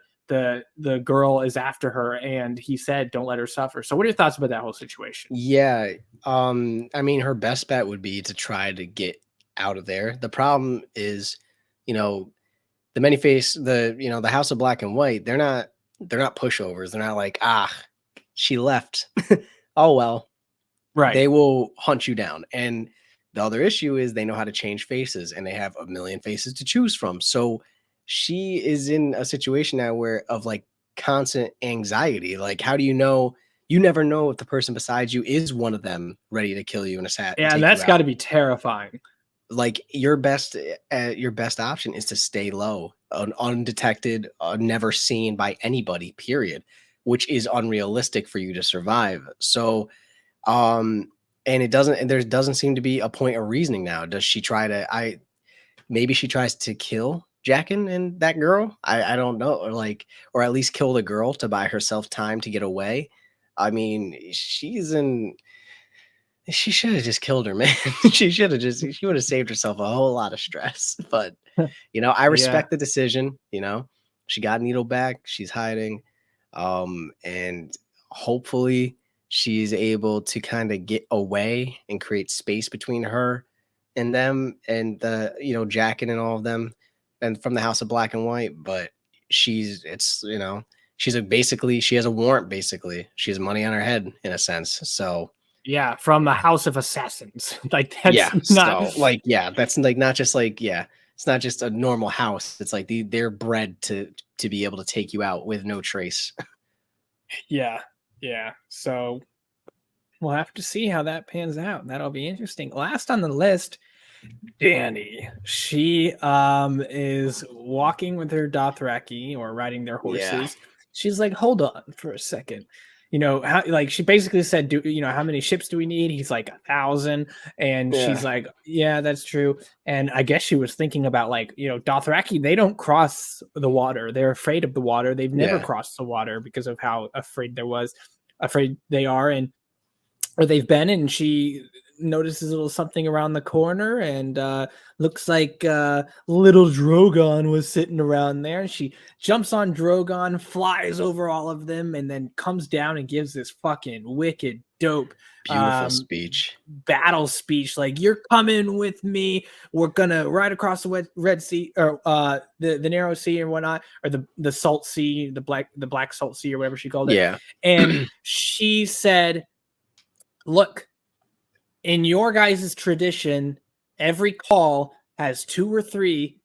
girl is after her, and he said don't let her suffer. So what are your thoughts about that whole situation? Yeah, her best bet would be to try to get out of there. The problem is, the many-faced, the House of Black and White, they're not pushovers. They're not like, she left. Oh well. Right. They will hunt you down. And the other issue is they know how to change faces, and they have a million faces to choose from. So she is in a situation now of like constant anxiety. Like, how do you know? You never know if the person beside you is one of them ready to kill you in a sat. Yeah, that's got to be terrifying. Like, your best option is to stay low, undetected, never seen by anybody, period, which is unrealistic for you to survive. So, and there doesn't seem to be a point of reasoning now. Does she try to, maybe she tries to kill Jaqen and that girl? I don't know, or at least kill the girl to buy herself time to get away. She should have just killed her, man. She would have saved herself a whole lot of stress. But, I respect the decision. She got Needle back. She's hiding. And hopefully she's able to kind of get away and create space between her and them and Jaqen and all of them and from the House of Black and White. But she has a warrant, basically. She has money on her head in a sense. So, yeah, from the House of Assassins. Like, that's not that's like not just like, it's not just a normal house. It's like they're bred to be able to take you out with no trace. Yeah. So we'll have to see how that pans out. That'll be interesting. Last on the list, Dany. She is walking with her Dothraki or riding their horses. She's like, hold on for a second. You know, how, like she basically said, do you know how many ships do we need? He's like 1,000. And she's like, yeah, that's true. And I guess she was thinking about like, you know, Dothraki, they don't cross the water. They're afraid of the water. They've never crossed the water because of how afraid they are. And or they've been, and she notices a little something around the corner and looks like little Drogon was sitting around there. She jumps on Drogon, flies over all of them, and then comes down and gives this fucking wicked dope beautiful speech, battle speech, like, you're coming with me, we're gonna ride across the Red Sea, or the narrow sea and whatnot, or the salt sea, the black salt sea, or whatever she called it. And she said, look, in your guys' tradition, every call has 2 or 3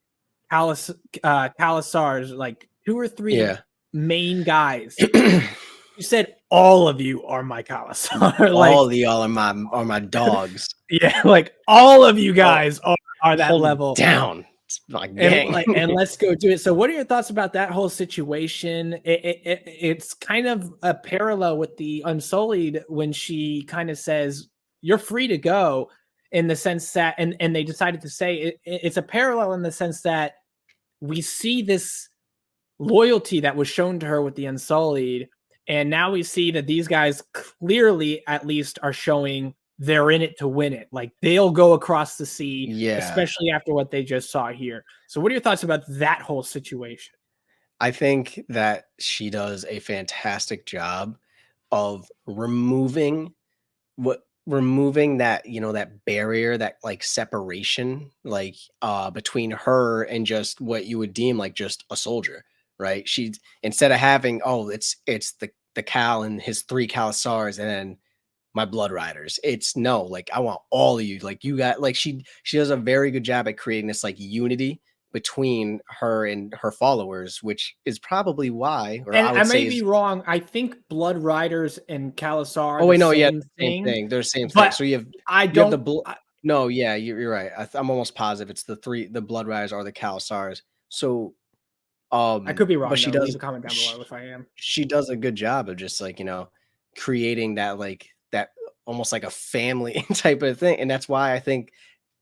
Khalasars, like 2 or 3 main guys. You said all of you are my Khalasar. Like, all of y'all are my dogs. Yeah, like all of you guys are that hold level down. And let's go do it. So what are your thoughts about that whole situation? It's kind of a parallel with the Unsullied when she kind of says, you're free to go, in the sense that, and they decided to say it's a parallel in the sense that we see this loyalty that was shown to her with the Unsullied, and now we see that these guys clearly at least are showing they're in it to win it. Like, they'll go across the sea, especially after what they just saw here. So what are your thoughts about that whole situation? I think that she does a fantastic job of removing that, you know, that barrier, that like separation, like between her and just what you would deem like just a soldier, right? She's, instead of having, it's the Cal and his 3 Khalasars and then my blood riders, it's no, like, I want all of you, like, you got, like, she does a very good job at creating this like unity between her and her followers, which is probably why, or and I may be wrong, I think blood riders and Khalasar oh wait, no, same thing. They're the same but thing. So you have no, yeah, you're right. I'm almost positive it's the blood riders are the Khalasars. So I could be wrong, but she though. does Leave a comment down below if I am. She does a good job of just like, you know, creating that, like, that almost like a family type of thing. And that's why I think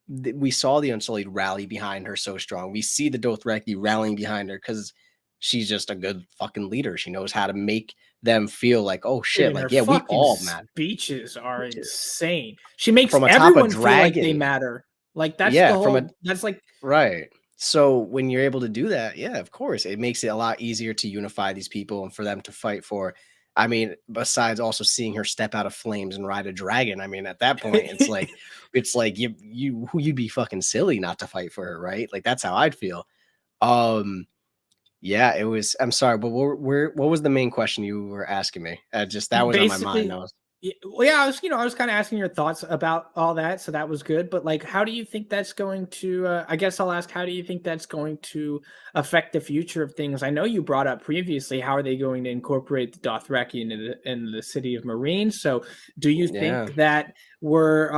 we saw the Unsullied rally behind her so strong. We see the Dothraki rallying behind her because she's just a good fucking leader. She knows how to make them feel like, oh shit, Dude, like, her yeah, we fucking all, man. speeches are insane. She makes From atop a everyone feel like they dragon. matter. Like, that's the whole, that's like, right. So when you're able to do that, yeah, of course, it makes it a lot easier to unify these people and for them to fight for. I mean, besides also seeing her step out of flames and ride a dragon, I mean, at that point, it's like you'd be fucking silly not to fight for her, right? Like, that's how I'd feel. Yeah, it was. I'm sorry, but what was the main question you were asking me? Just that was on my mind. I was kind of asking your thoughts about all that, so that was good. But like, how do you think that's going to? I guess I'll ask, how do you think that's going to affect the future of things? I know you brought up previously, how are they going to incorporate the Dothraki into the city of Marine? So, do you think that we're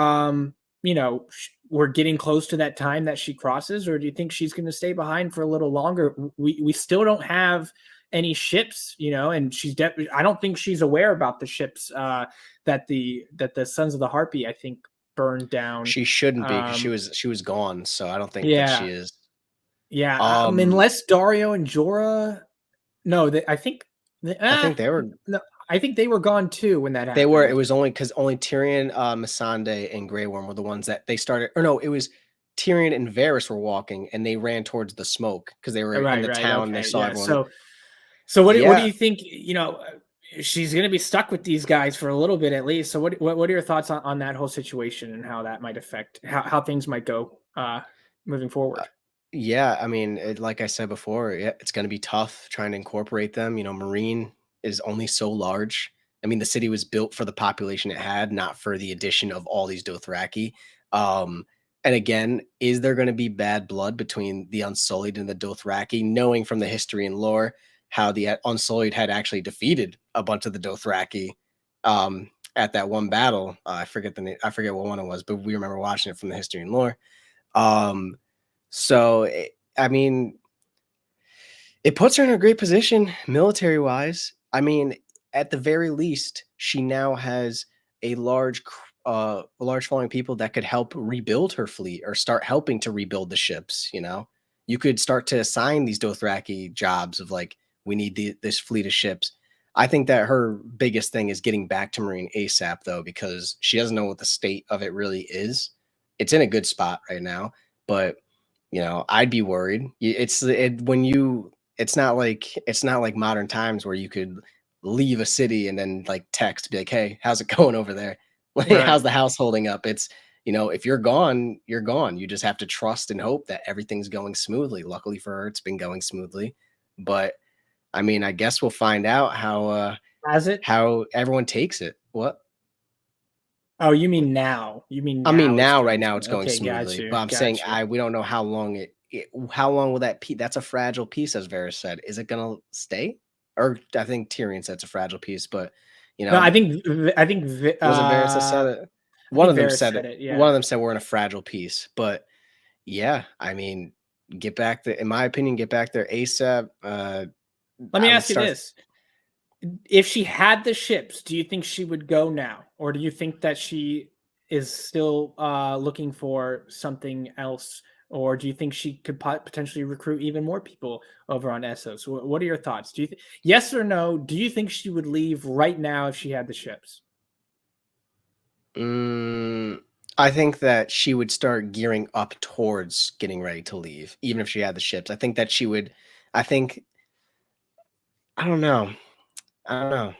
we're getting close to that time that she crosses, or do you think she's going to stay behind for a little longer? We still don't have any ships, you know, and she's definitely, I don't think she's aware about the ships that the Sons of the Harpy, I think, burned down. She shouldn't be, because she was gone, so I don't think that she is. Yeah, unless Dario and Jorah, I think they were. No, I think they were gone too when that happened. They were. It was only because only Tyrion, Missandei, and Grey Worm were the ones that they started. Or no, it was Tyrion and Varys were walking, and they ran towards the smoke because they were in the town. And they saw everyone. So what do you think? You know, she's going to be stuck with these guys for a little bit at least. So what are your thoughts on that whole situation and how that might affect how things might go moving forward? Yeah, I mean, like I said before, it's going to be tough trying to incorporate them. You know, Marine is only so large. I mean, the city was built for the population it had, not for the addition of all these Dothraki. And again, is there going to be bad blood between the Unsullied and the Dothraki, knowing from the history and lore how the Unsullied had actually defeated a bunch of the Dothraki at that one battle. I forget the name. I forget what one it was, but we remember watching it from the history and lore. I mean, it puts her in a great position military wise. I mean, at the very least, she now has a large following of people that could help rebuild her fleet or start helping to rebuild the ships. You know, you could start to assign these Dothraki jobs of like, we need this fleet of ships. I think that her biggest thing is getting back to Marine ASAP, though, because she doesn't know what the state of it really is. It's in a good spot right now, but you know, I'd be worried. It's not like modern times where you could leave a city and then like text, be like, "Hey, how's it going over there? Like, Right. how's the house holding up?" It's, you know, if you're gone, you're gone. You just have to trust and hope that everything's going smoothly. Luckily for her, it's been going smoothly, but I mean, I guess we'll find out how everyone takes it. What? Oh, you mean now? You mean I mean, it's now, going right now, it's going okay, got smoothly. you, But I'm got saying you. we don't know how long how long will that piece? That's a fragile piece, as Varys said. Is it gonna stay? Or I think Tyrion said it's a fragile piece, but you know, No, I think was it Varys that said it? I One think of them Varys said said it. it, One of yeah. them said we're in a fragile piece. But yeah, I mean, get back there. In my opinion, get back there ASAP. Let me ask you this. If she had the ships, do you think she would go now? Or do you think that she is still looking for something else? Or do you think she could potentially recruit even more people over on Essos? What are your thoughts? Do you yes or no? Do you think she would leave right now if she had the ships? I think that she would start gearing up towards getting ready to leave, even if she had the ships. I think that she would. I think. I don't know. I don't know.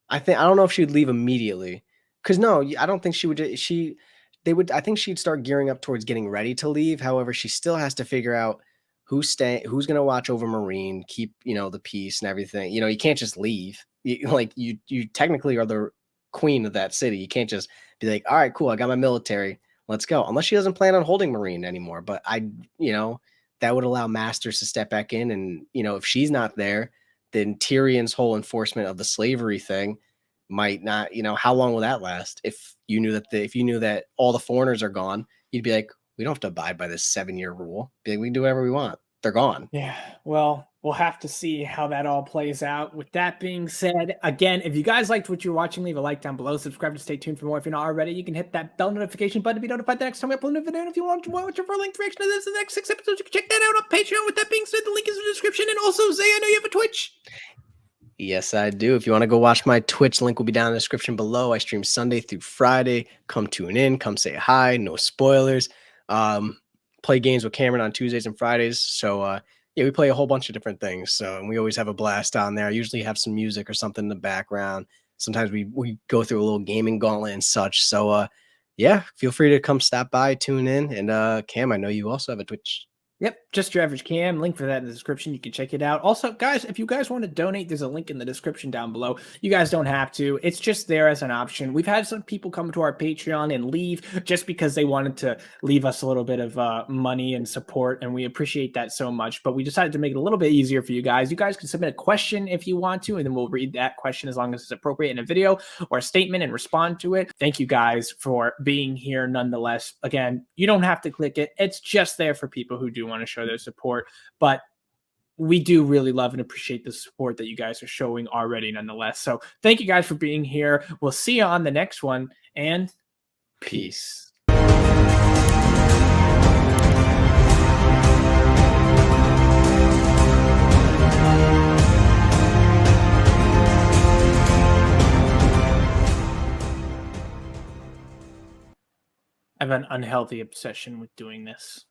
I don't know if she'd leave immediately. Cause no, I don't think she would. They would. I think she'd start gearing up towards getting ready to leave. However, she still has to figure out who's going to watch over Marine, keep, you know, the peace and everything. You know, you can't just leave. You technically are the queen of that city. You can't just be like, all right, cool, I got my military, let's go. Unless she doesn't plan on holding Marine anymore. But you know, that would allow Masters to step back in, and you know, if she's not there, then Tyrion's whole enforcement of the slavery thing might not, you know, how long will that last? If you knew that all the foreigners are gone, you'd be like, we don't have to abide by this 7-year rule. Be like, we can do whatever we want. They're gone. Yeah, well, we'll have to see how that all plays out. With that being said, again, if you guys liked what you're watching, leave a like down below. Subscribe to stay tuned for more. If you're not already, you can hit that bell notification button to be notified the next time we upload a video. And if you want to watch a full-length reaction to this and the next 6 episodes, you can check that out on Patreon. With that being said, the link is in the description. And also, Zay, I know you have a Twitch. Yes, I do. If you want to go watch my Twitch, link will be down in the description below. I stream Sunday through Friday. Come tune in. Come say hi. No spoilers. Play games with Cameron on Tuesdays and Fridays. So, yeah, we play a whole bunch of different things. So, and we always have a blast on there. I usually have some music or something in the background. Sometimes we go through a little gaming gauntlet and such. So, yeah, feel free to come stop by, tune in. And Cam, I know you also have a Twitch. Yep, just your average Cam. Link for that in the description. You can check it out. Also, guys, if you guys want to donate, there's a link in the description down below. You guys don't have to. It's just there as an option. We've had some people come to our Patreon and leave just because they wanted to leave us a little bit of money and support, and we appreciate that so much. But we decided to make it a little bit easier for you guys. You guys can submit a question if you want to, and then we'll read that question as long as it's appropriate in a video or a statement and respond to it. Thank you guys for being here nonetheless. Again, you don't have to click it. It's just there for people who do want to show their support, but we do really love and appreciate the support that you guys are showing already nonetheless. So thank you guys for being here. We'll see you on the next one, and peace. I have an unhealthy obsession with doing this.